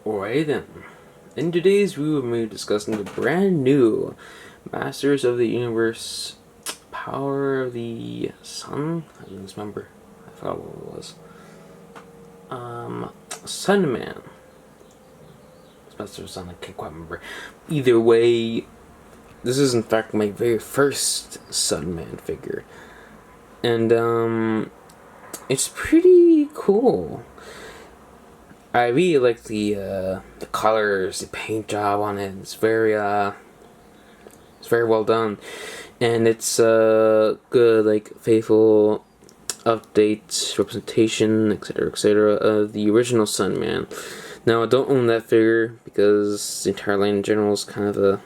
Alright then. In today's review, we're going to be discussing the brand new Masters of the Universe Power of the Sun? I don't remember. I forgot what it was. Sunman. Masters of the Sun, I can't quite remember. Either way, this is in fact my very first Sunman figure. And it's pretty cool. I really like the colors, the paint job on it. It's very well done, and it's good, like, faithful updates, representation, etc., of the original Sunman. Now, I don't own that figure because the entire line in general is kind of a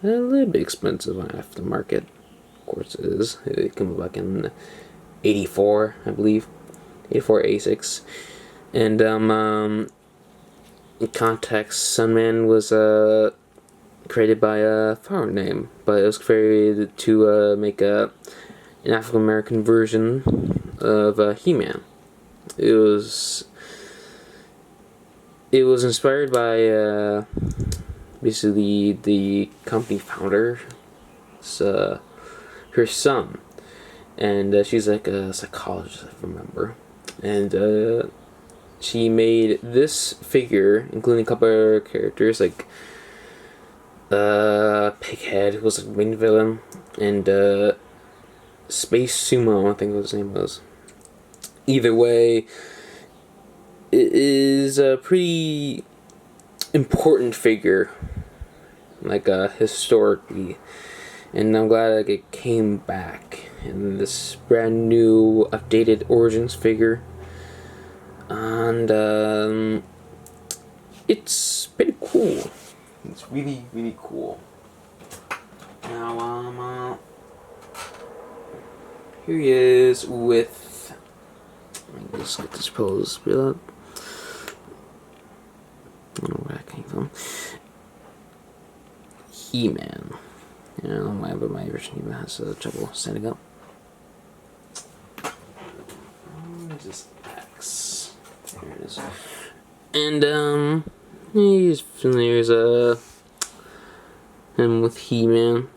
little bit expensive on aftermarket. Of course, it is. It came back in '84, I believe, '84, '86. And in context, Sunman was created by a foreign name, but it was created to make an African American version of He-Man. It was inspired by basically the company founder, her son, and she's like a psychologist, if I remember, and she made this figure, including a couple other characters like Pighead, who was the main villain, and Space Sumo, I think what his name was. Either way, it is a pretty important figure, like historically, and I'm glad like it came back in this brand new updated Origins figure. And it's pretty cool. It's really, really cool. Now, here he is with. Let me just get this pose real up. I don't know where that came from. He-Man. I don't know why, but my original He-Man has trouble standing up. Where's this X? There it is. And there's him with He-Man.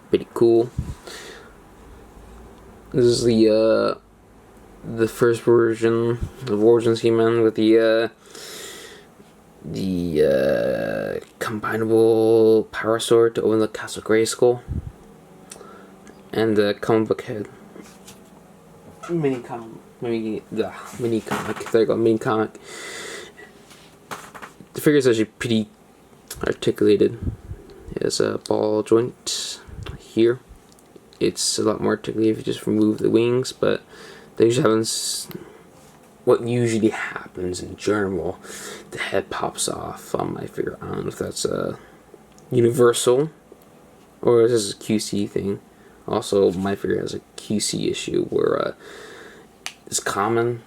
Pretty cool. This is the first version of Origins He-Man with the combinable power sword to open the Castle Grayskull, and the comic book head. Mini comic. There you go, mini comic. The figure is actually pretty articulated. It has a ball joint here. It's a lot more articulated if you just remove the wings, but they usually happens. What usually happens in general, the head pops off on my figure. I don't know if that's universal or if this is a QC thing. Also, my figure has a QC issue where it's common,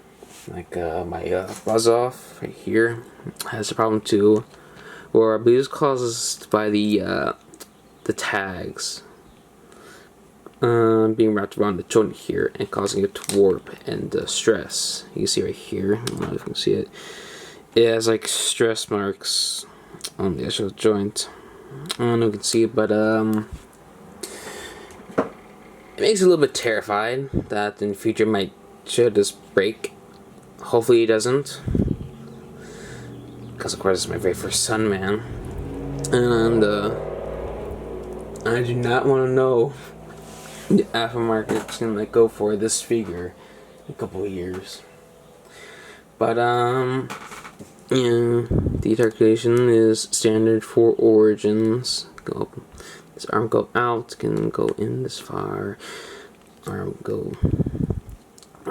like my buzz off right here has a problem too, or I believe it's caused by the tags being wrapped around the joint here and causing it to warp and stress. You can see right here, I don't know if you can see it. It has like stress marks on the actual joint. I don't know if you can see it, but it makes it a little bit terrified that in the future might should this break. Hopefully it doesn't, because of course it's my very first Sunman, and I do not want to know the aftermarket's gonna like go for this figure in a couple of years. But yeah, the articulation is standard for Origins. Go, this arm go out, can go in this far. Arm go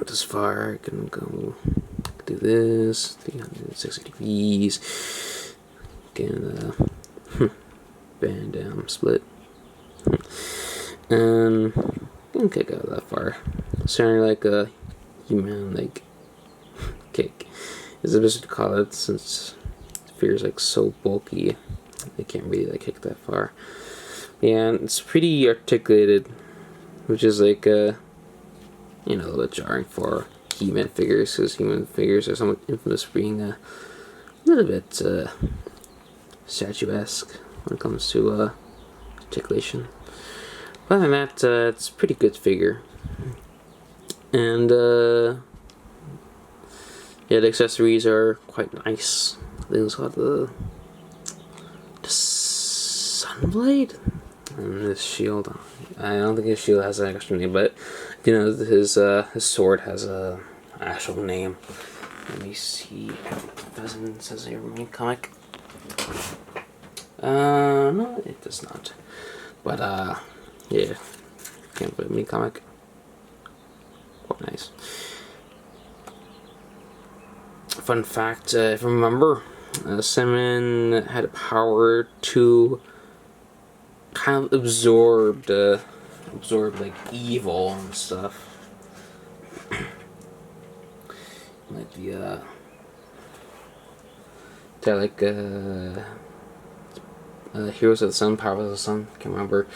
this far, can go do this 360 degrees. Can band down, split, and you can kick out that far. Sounding like a He-Man like kick is the best to call it, since the figure is like so bulky. They can't really like kick that far. Yeah, it's pretty articulated, which is like a little bit jarring for He-Man figures, because He-Man figures are somewhat infamous for being a little bit statuesque when it comes to articulation. But other than that, it's a pretty good figure. And yeah, the accessories are quite nice. I think it's got the Sunblade and this shield. I don't think his shield has an actual name, but you know his sword has a actual name. Let me see. It doesn't says here in the comic. No, it does not. But yeah, can't put me comic. Quite nice. Fun fact: if you remember, Cinnamon had a power to kind of absorb like evil and stuff. Like the they're like Heroes of the Sun, Power of the Sun, can't remember,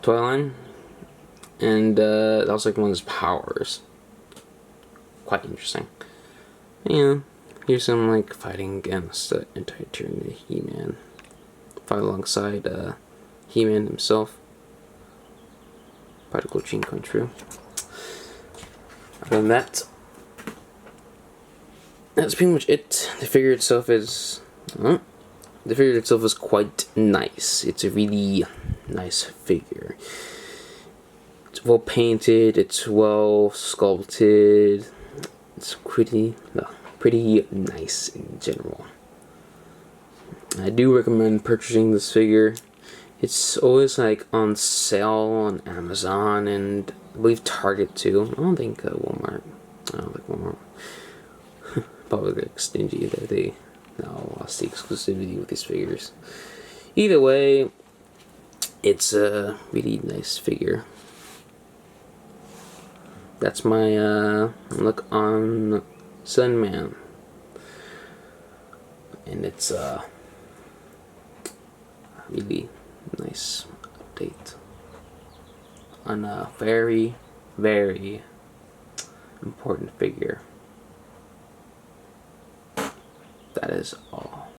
Toyline, and that was like one of his powers. Quite interesting. Yeah, here's him like fighting against the anti-tyranny He-Man. Fight alongside He-Man himself. Particle gene come true. Other than that, that's pretty much it. The figure itself is quite nice. It's a really nice figure. It's well painted. It's well sculpted. It's pretty nice in general. I do recommend purchasing this figure. It's always like on sale on Amazon and I believe Target too. I don't think Walmart. I don't think Walmart. Probably like stingy that they now lost the exclusivity with these figures. Either way, it's a really nice figure. That's my look on Sunman, and it's a really nice update on a very, very important figure. That is